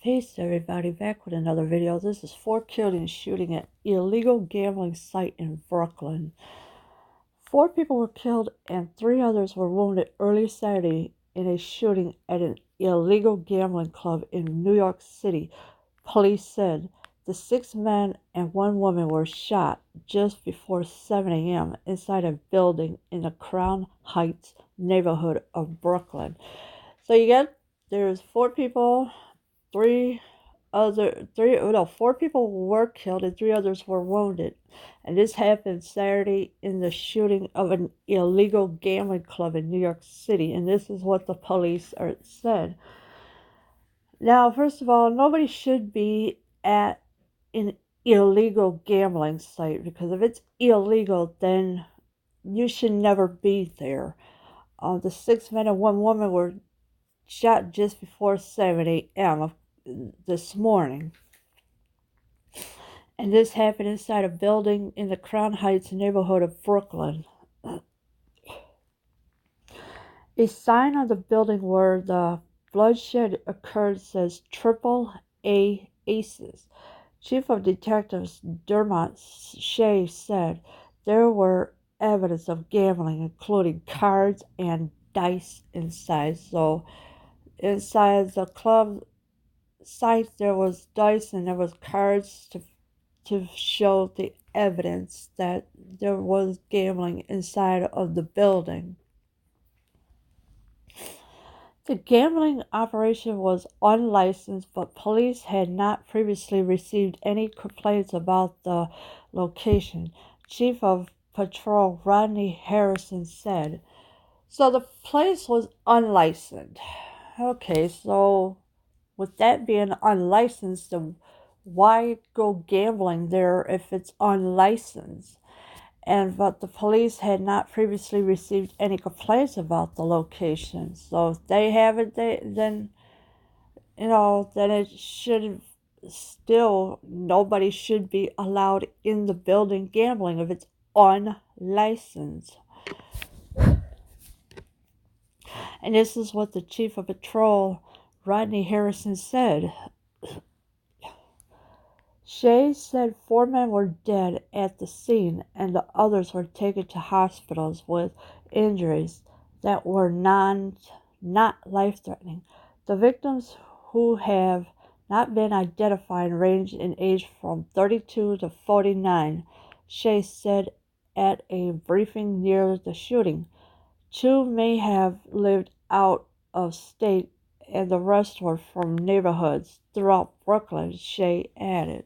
Peace, everybody. Back with another video. This is 4 killed in shooting at illegal gambling site in Brooklyn. 4 people were killed and 3 others were wounded early Saturday in a shooting at an illegal gambling club in New York City. Police said the 6 men and 1 woman were shot just before 7 a.m. inside a building in the Crown Heights neighborhood of Brooklyn. So there's 4 people. 4 people were killed and 3 others were wounded. And this happened Saturday in the shooting of an illegal gambling club in New York City. And this is what the police said. Now, first of all, nobody should be at an illegal gambling site, because if it's illegal, then you should never be there. The 6 men and 1 woman were shot just before 7 a.m. this morning. And this happened inside a building in the Crown Heights neighborhood of Brooklyn. A sign on the building where the bloodshed occurred says Triple A Aces. Chief of Detectives Dermot Shea said there were evidence of gambling, including cards and dice inside. So inside the club site there was dice and there was cards to show the evidence that there was gambling inside of the building. The gambling operation was unlicensed, but police had not previously received any complaints about the location. Chief of Patrol Rodney Harrison said. So the place was unlicensed. Okay, so with that being unlicensed, why go gambling there if it's unlicensed? But the police had not previously received any complaints about the location. So if they haven't, then it should still, nobody should be allowed in the building gambling if it's unlicensed. And this is what the Chief of Patrol, Rodney Harrison, said. Shea said 4 men were dead at the scene and the others were taken to hospitals with injuries that were not life-threatening. The victims, who have not been identified, range in age from 32 to 49, Shea said at a briefing near the shooting. 2 may have lived out of state and the rest were from neighborhoods throughout Brooklyn, Shea added.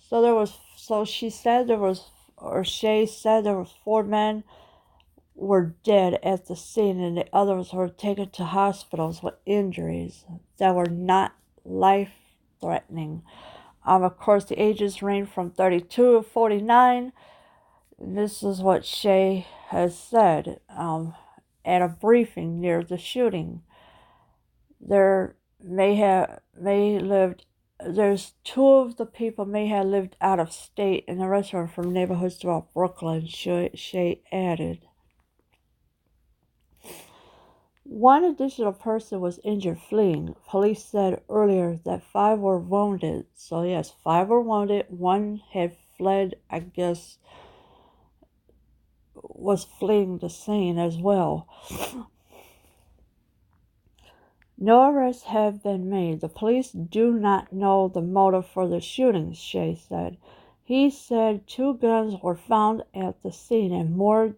Shea said there was 4 men were dead at the scene and the others were taken to hospitals with injuries that were not life-threatening. Of course, the ages range from 32 to 49. This is what Shea has said at a briefing near the shooting. There's 2 of the people may have lived out of state and the rest are from neighborhoods throughout Brooklyn, Shea added. 1 additional person was injured fleeing. Police said earlier that 5 were wounded. So yes, 5 were wounded. 1 had fled, I guess, was fleeing the scene as well. No arrests have been made. The police do not know the motive for the shootings, Shea said. He said 2 guns were found at the scene and more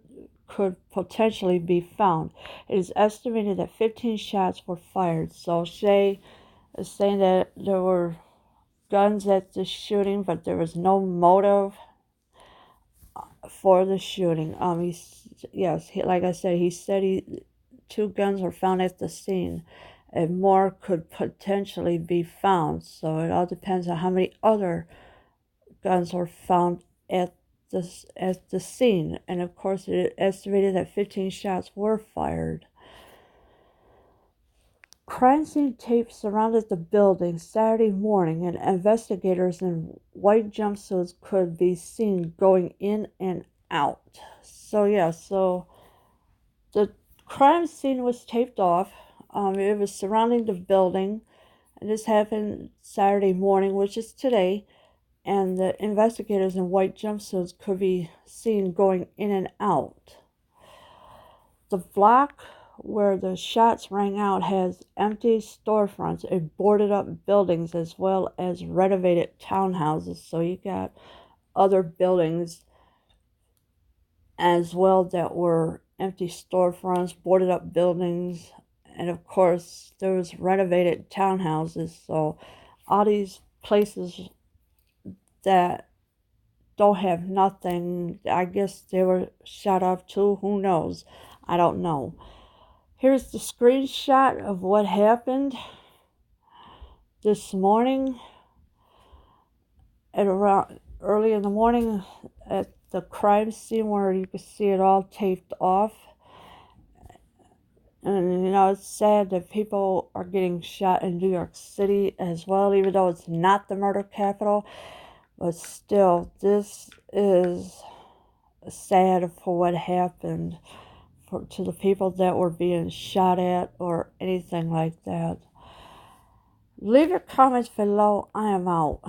could potentially be found. It is estimated that 15 shots were fired. So Shea is saying that there were guns at the shooting, but there was no motive for the shooting. Like I said, he said 2 guns were found at the scene and more could potentially be found. So it all depends on how many other guns were found at the scene. And of course, it is estimated that 15 shots were fired. Crime scene tape surrounded the building Saturday morning, and investigators in white jumpsuits could be seen going in and out. So the crime scene was taped off. It was surrounding the building, And this happened Saturday morning, which is today, and the investigators in white jumpsuits could be seen going in and out. The block where the shots rang out has empty storefronts and boarded up buildings as well as renovated townhouses. So you got other buildings as well that were empty storefronts, boarded up buildings, and of course there was renovated townhouses. So all these places that don't have nothing, I guess they were shot up too. Who knows? I don't know. Here's the screenshot of what happened this morning at around early in the morning at the crime scene where you can see it all taped off. And it's sad that people are getting shot in New York City as well, even though it's not the murder capital. But still, this is sad for what happened to the people that were being shot at or anything like that. Leave your comments below. I am out.